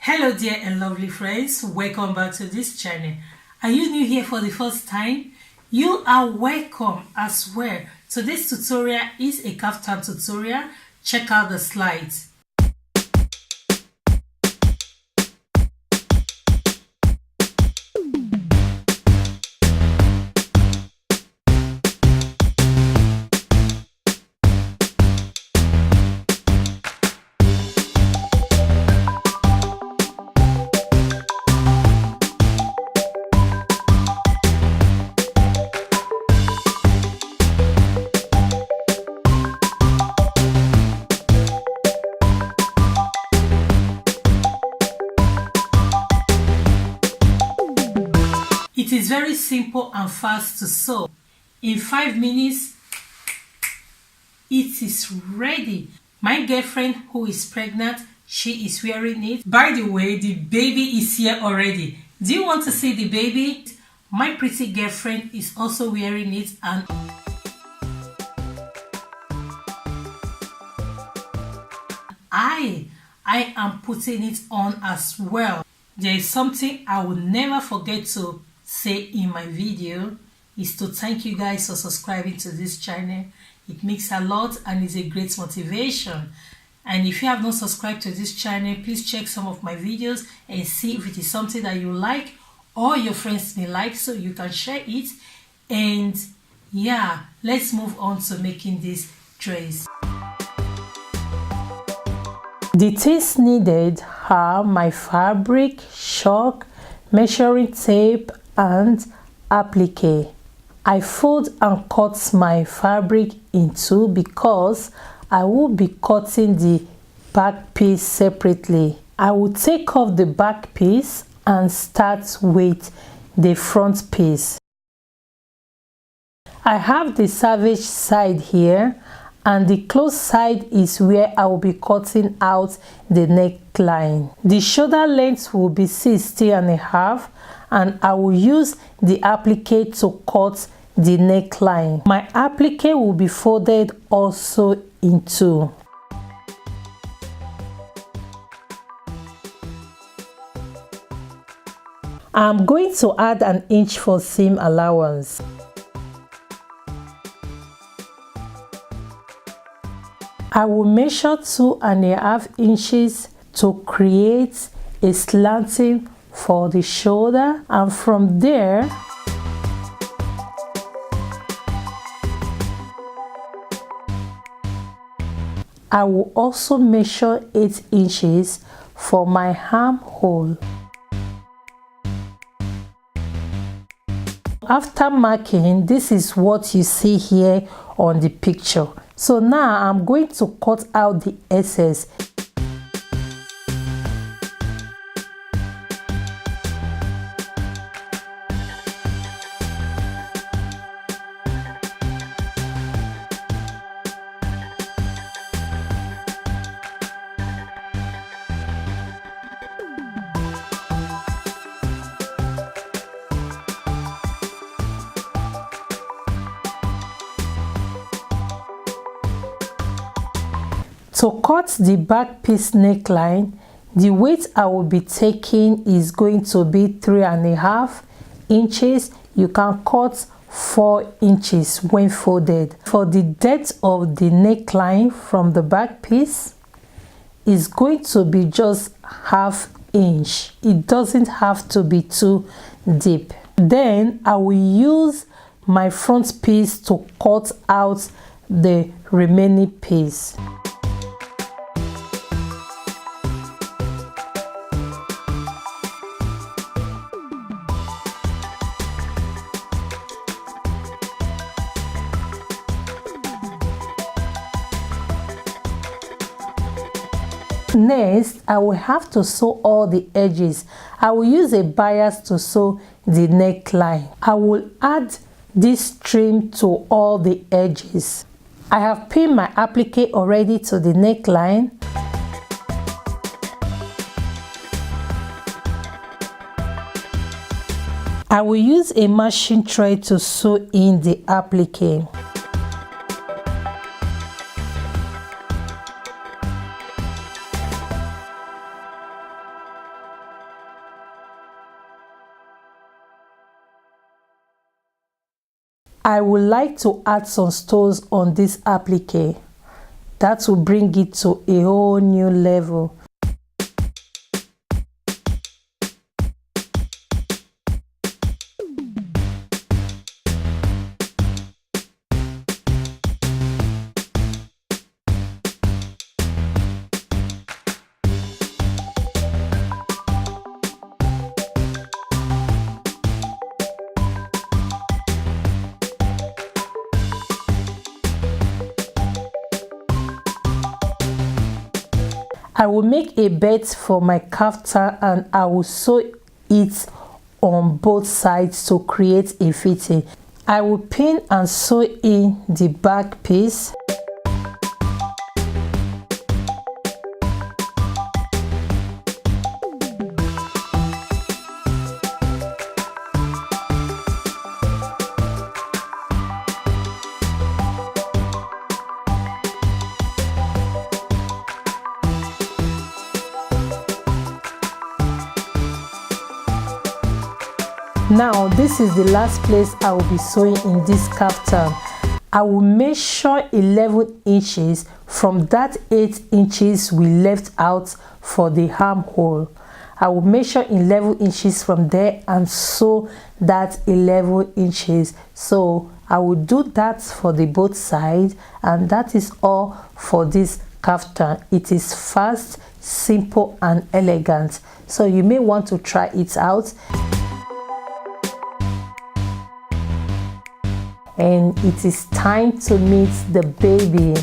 Hello dear and lovely friends, welcome back to this channel. Are you new here for the first time? You are welcome as well. Today's tutorial is a kaftan tutorial. Check out the slides. It is very simple and fast to sew. In 5 minutes, it is ready. My girlfriend who is pregnant, she is wearing it. By the way, the baby is here already. Do you want to see the baby? My pretty girlfriend is also wearing it, and I am putting it on as well. There is something I will never forget to say in my video is to thank you guys for subscribing to this channel. It makes a lot and is a great motivation. And if you have not subscribed to this channel, please check some of my videos and see if it is something that you like or your friends may like, so you can share it. And yeah, let's move on to making this dress. The things needed are my fabric, chalk, measuring tape, and applique. I fold and cut my fabric in two because I will be cutting the back piece separately. I will take off the back piece and start with the front piece. I have the savage side here, and the closed side is where I will be cutting out the neckline. The shoulder length will be 60.5, and I will use the applique to cut the neckline. My applique will be folded also in two. I'm going to add an inch for seam allowance. I will measure 2.5 inches to create a slanting for the shoulder, and from there I will also measure 8 inches for my armhole. After marking, this is what you see here on the picture. So now I'm going to cut out the excess. To cut the back piece neckline, the weight I will be taking is going to be 3.5 inches. You can cut 4 inches when folded. For the depth of the neckline from the back piece is going to be just 1/2 inch. It doesn't have to be too deep. Then I will use my front piece to cut out the remaining piece. Next, I will have to sew all the edges. I will use a bias to sew the neckline. I will add this trim to all the edges. I have pinned my applique already to the neckline. I will use a machine thread to sew in the applique. I would like to add some stones on this applique. That will bring it to a whole new level. I will make a belt for my kaftan and I will sew it on both sides to create a fitting. I will pin and sew in the back piece. Now this is the last place I will be sewing in this kaftan. I will measure 11 inches from that 8 inches we left out for the armhole. I will measure 11 inches from there and sew that 11 inches. So I will do that for the both sides, and that is all for this kaftan. It is fast, simple and elegant, so you may want to try it out. And it is time to meet the baby.